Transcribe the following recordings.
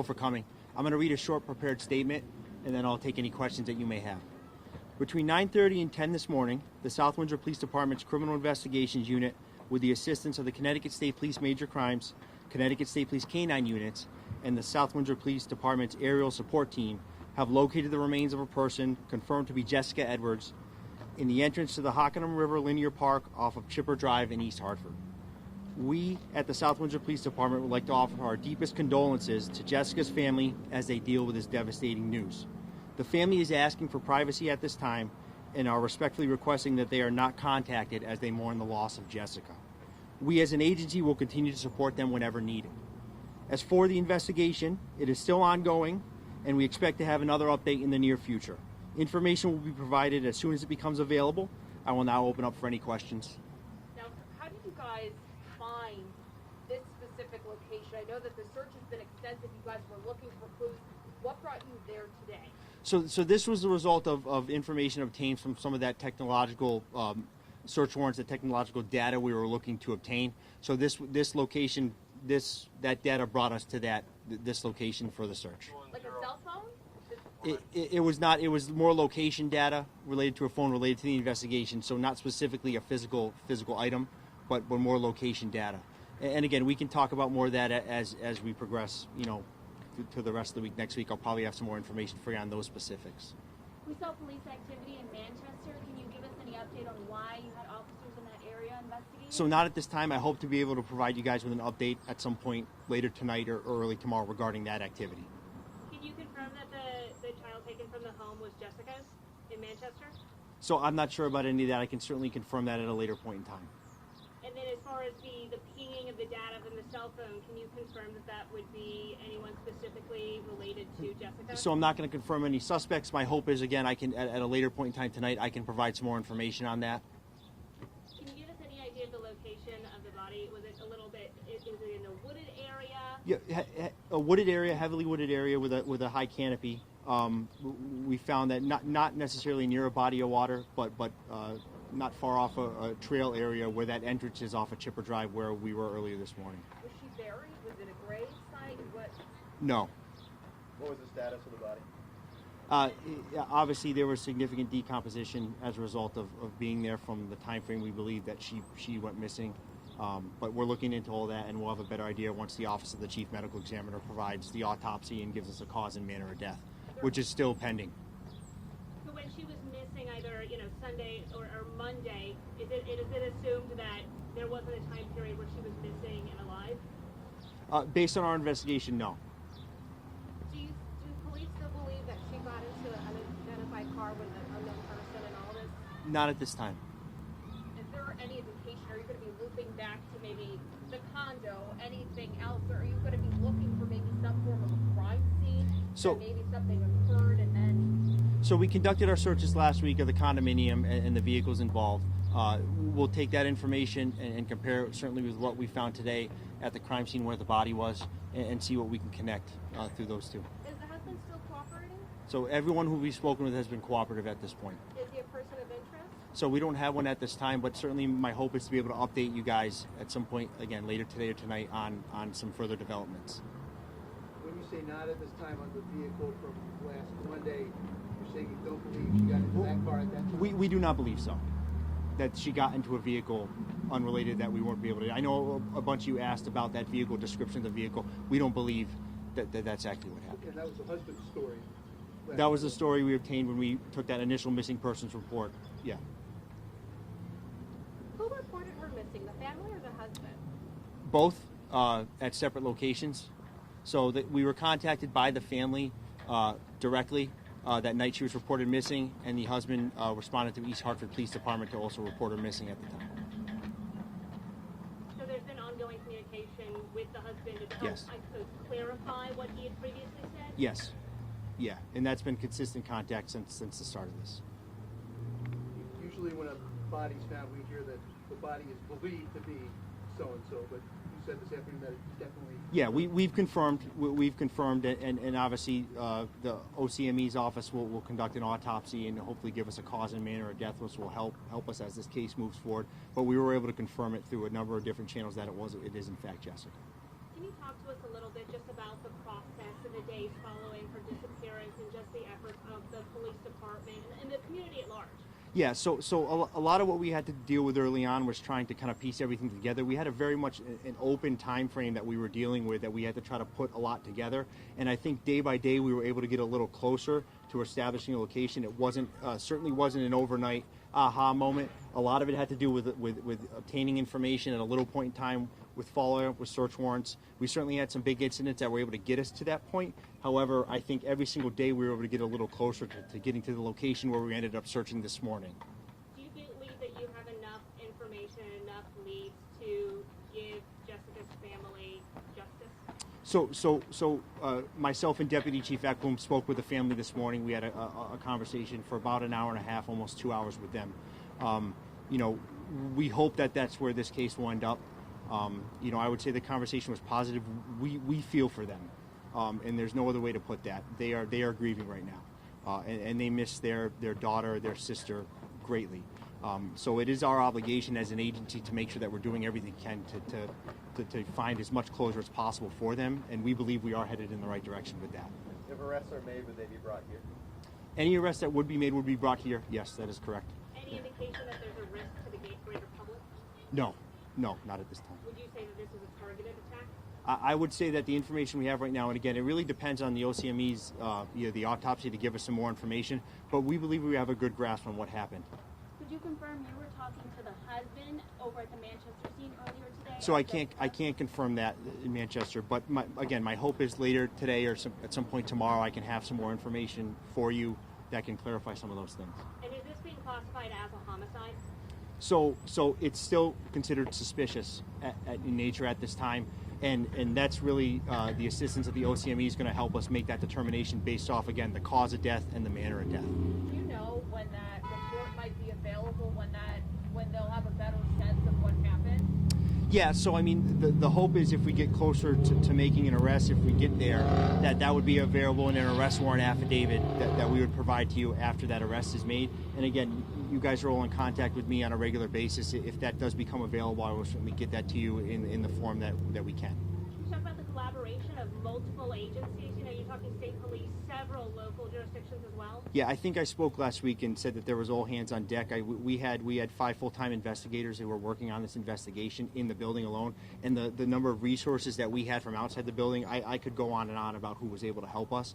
For coming. I'm going to read a short prepared statement, and then I'll take any questions that you may have. Between 9:30 and 10 this morning, the South Windsor Police Department's Criminal Investigations Unit, with the assistance of the Connecticut State Police Major Crimes, Connecticut State Police K-9 units, and the South Windsor Police Department's Aerial Support Team, have located the remains of a person confirmed to be Jessica Edwards in the entrance to the Hockenham River Linear Park off of Chipper Drive in East Hartford. We at the South Windsor Police Department would like to offer our deepest condolences to Jessica's family as they deal with this devastating news. The family is asking for privacy at this time and are respectfully requesting that they are not contacted as they mourn the loss of Jessica. We as an agency will continue to support them whenever needed. As for the investigation, it is still ongoing, and we expect to have another update in the near future. Information will be provided as soon as it becomes available. I will now open up for any questions. Now, how did you guys find this specific location? I know that the search has been extensive. You guys were looking for clues. What brought you there today? So this was the result of information obtained from some of that technological search warrants, the technological data we were looking to obtain. So this location, that data brought us to this location for the search. Like a cell phone? It was not. It was more location data related to a phone related to the investigation. So not specifically a physical item, but more location data. And again, we can talk about more of that as we progress. To the rest of the week. Next week, I'll probably have some more information for you on those specifics. We saw police activity in Manchester. Can you give us any update on why you had officers in that area investigating? So not at this time. I hope to be able to provide you guys with an update at some point later tonight or early tomorrow regarding that activity. Can you confirm that the child taken from the home was Jessica's in Manchester? So I'm not sure about any of that. I can certainly confirm that at a later point in time. And then as far as the pinging of the data from the cell phone, can you confirm that would be anyone specifically related to Jessica? So I'm not going to confirm any suspects. My hope is, again, I can at a later point in time tonight, I can provide some more information on that. Can you give us any idea of the location of the body? Was it a little bit, is it in a wooded area? Yeah, a wooded area, heavily wooded area with a high canopy. We found that not necessarily near a body of water, but not far off a trail area where that entrance is off of Chipper Drive where we were earlier this morning. Was she buried? Was it a grave site? What? No. What was the status of the body? Obviously, there was significant decomposition as a result of being there from the time frame we believe that she went missing. But we're looking into all that, and we'll have a better idea once the Office of the Chief Medical Examiner provides the autopsy and gives us a cause and manner of death, which is still pending. So when she was missing either, Sunday or Monday, is it assumed that there wasn't a time period where she was missing and alive? Based on our investigation, no. Do police still believe that she got into an unidentified car with an unknown person and all this? Not at this time. Is there any indication? Are you going to be looping back to maybe the condo, anything else? Or are you going to be looking for maybe some form of a crime scene? So maybe something occurred and then... So we conducted our searches last week of the condominium and the vehicles involved. We'll take that information and compare it certainly with what we found today at the crime scene where the body was and see what we can connect through those two. Is the husband still cooperating? So everyone who we've spoken with has been cooperative at this point. Is he a person of interest? So we don't have one at this time, but certainly my hope is to be able to update you guys at some point, again, later today or tonight on some further developments. When you say not at this time on the vehicle from last Monday, you're saying you don't believe she got into that car at that time? We do not believe so. That she got into a vehicle unrelated that we won't be able to. I know a bunch of you asked about that vehicle, description of the vehicle. We don't believe that's actually what happened. And that was the husband's story. That was the story we obtained when we took that initial missing persons report. Yeah. Who reported her missing, the family or the husband? Both at separate locations. So we were contacted by the family directly that night she was reported missing, and the husband responded to East Hartford Police Department to also report her missing at the time. So there's been ongoing communication with the husband to help, Yes. I suppose, clarify what he had previously said? Yes. Yeah, and that's been consistent contact since the start of this. Usually when a body's found, we hear that the body is believed to be so-and-so, but you said this afternoon that it's definitely... Yeah, we've confirmed, and obviously the OCME's office will conduct an autopsy and hopefully give us a cause and manner of death, which will help us as this case moves forward. But we were able to confirm it through a number of different channels that it is in fact Jessica. Can you talk to us a little bit just about the process and the the days following her disappearance and just the efforts of the police department and the community at large? Yeah, so a lot of what we had to deal with early on was trying to kind of piece everything together. We had a very much an open time frame that we were dealing with, that we had to try to put a lot together. And I think day by day we were able to get a little closer to establishing a location. It wasn't certainly wasn't an overnight aha moment. A lot of it had to do with obtaining information at a little point in time, with follow-up, with search warrants. We certainly had some big incidents that were able to get us to that point. However, I think every single day we were able to get a little closer to getting to the location where we ended up searching this morning. Do you believe that you have enough information, enough leads to give Jessica's family justice? So myself and Deputy Chief Eklund spoke with the family this morning. We had a conversation for about an hour and a half, almost 2 hours with them. We hope that that's where this case will end up. I would say the conversation was positive. We feel for them, and there's no other way to put that. They are grieving right now, and they miss their daughter, their sister, greatly. So it is our obligation as an agency to make sure that we're doing everything we can to find as much closure as possible for them, and we believe we are headed in the right direction with that. If arrests are made, would they be brought here? Any arrests that would be made would be brought here. Yes, that is correct. Any indication that there's a risk to the greater public? No, not at this time. Would you say that this is a targeted attack? I would say that the information we have right now, and again, it really depends on the OCME's, the autopsy to give us some more information, but we believe we have a good grasp on what happened. Could you confirm you were talking to the husband over at the Manchester scene earlier today? So I can't confirm that in Manchester, but my hope is later today or at some point tomorrow I can have some more information for you that can clarify some of those things. And is this being classified as a homicide? So it's still considered suspicious in nature at this time, and that's really the assistance of the OCME is going to help us make that determination based off, again, the cause of death and the manner of death. Do you know when that report might be available, when they'll have a better sense of what happened? Yeah, so I mean, the hope is if we get closer to making an arrest, if we get there, that would be available in an arrest warrant affidavit that we would provide to you after that arrest is made. And again, you guys are all in contact with me on a regular basis. If that does become available, I will certainly get that to you in the form that we can. Can you talk about the collaboration of multiple agencies? You're talking state police, several local jurisdictions as well? Yeah, I think I spoke last week and said that there was all hands on deck. We had 5 full-time investigators who were working on this investigation in the building alone, and the number of resources that we had from outside the building, I could go on and on about who was able to help us.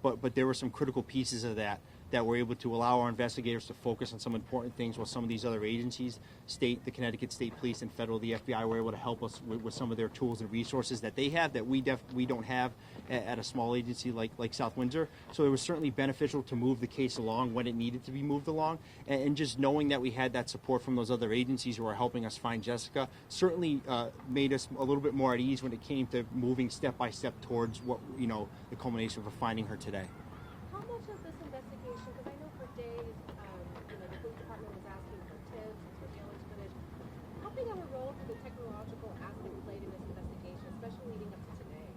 But there were some critical pieces of that were able to allow our investigators to focus on some important things, while some of these other agencies, the Connecticut State Police and federal, the FBI, were able to help us with some of their tools and resources that they have that we don't have at a small agency like South Windsor. So it was certainly beneficial to move the case along when it needed to be moved along, and just knowing that we had that support from those other agencies who are helping us find Jessica certainly made us a little bit more at ease when it came to moving step by step towards what the culmination of finding her today. How much of this investigation, because I know for days, the police department was asking for tips and surveillance footage. How big of a role did the technological aspect play in this investigation, especially leading up to today?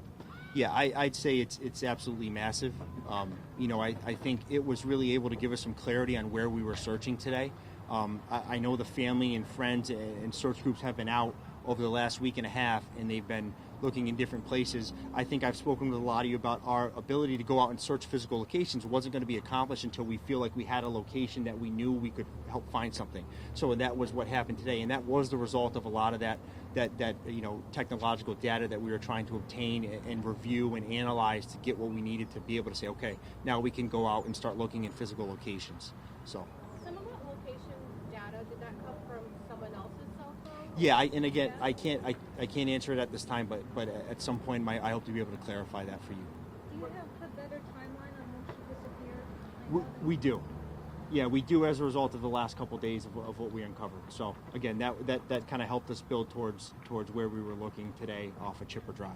Yeah, I'd say it's absolutely massive. I think it was really able to give us some clarity on where we were searching today. I know the family and friends and search groups have been out over the last week and a half, and they've been looking in different places. I think I've spoken with a lot of you about our ability to go out and search physical locations wasn't going to be accomplished until we feel like we had a location that we knew we could help find something. So that was what happened today, and that was the result of a lot of that technological data that we were trying to obtain and review and analyze to get what we needed to be able to say, okay, now we can go out and start looking in physical locations. So. Some of that location data, did that come from someone else's cell phone? Yeah, I can't answer it at this time, but at some point I hope to be able to clarify that for you. Do you have a better timeline on when she disappeared? We do. Yeah, we do as a result of the last couple of days of what we uncovered. So again, that kind of helped us build towards where we were looking today off of Chipper Drive.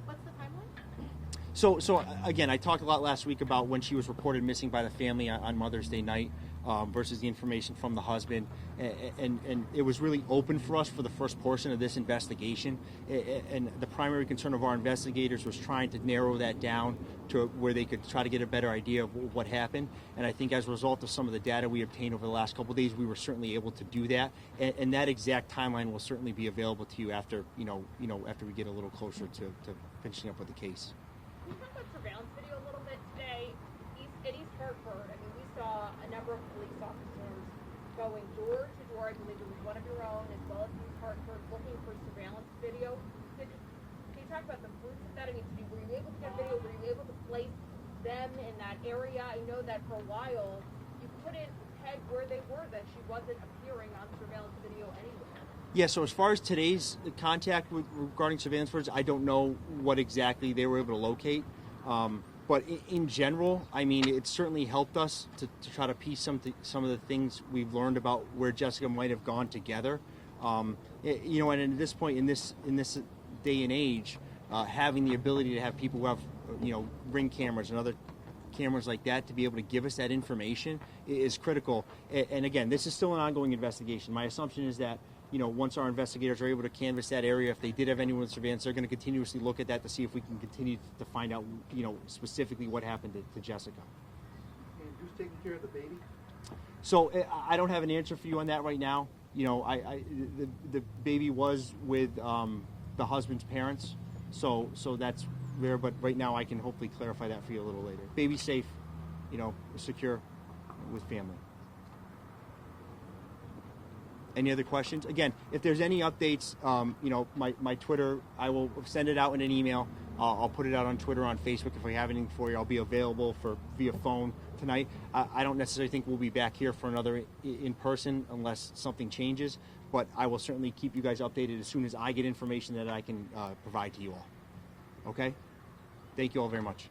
What's the timeline? So again, I talked a lot last week about when she was reported missing by the family on Mother's Day night versus the information from the husband. And it was really open for us for the first portion of this investigation. And the primary concern of our investigators was trying to narrow that down to where they could try to get a better idea of what happened. And I think as a result of some of the data we obtained over the last couple of days, we were certainly able to do that. And that exact timeline will certainly be available to you after we get a little closer to finishing up with the case. Can you talk about surveillance video a little bit today? In East Hartford, I mean, we saw a number of police officers going door to door. I believe it was one of your own, as well as East Hartford, looking for surveillance video. Can you talk about the fruits of that? I mean, were you able to get video? Were you able to place them in that area? I know that for a while you couldn't peg where they were, that she wasn't appearing on surveillance video anywhere. Yeah, so as far as today's contact regarding surveillance footage, I don't know what exactly they were able to locate. But in general, I mean, it certainly helped us to try to piece some of the things we've learned about where Jessica might have gone together. And at this point in this day and age, having the ability to have people who have Ring cameras and other cameras like that to be able to give us that information is critical. And again, this is still an ongoing investigation. My assumption is that once our investigators are able to canvass that area, if they did have anyone with surveillance, they're going to continuously look at that to see if we can continue to find out, specifically what happened to Jessica. And who's taking care of the baby? So I don't have an answer for you on that right now. The baby was with the husband's parents, so that's there. But right now, I can hopefully clarify that for you a little later. Baby's safe, secure, with family. Any other questions? Again, if there's any updates, my Twitter, I will send it out in an email. I'll put it out on Twitter, on Facebook. If I have anything for you, I'll be available via phone tonight. I don't necessarily think we'll be back here for another in person unless something changes, but I will certainly keep you guys updated as soon as I get information that I can provide to you all. Okay? Thank you all very much.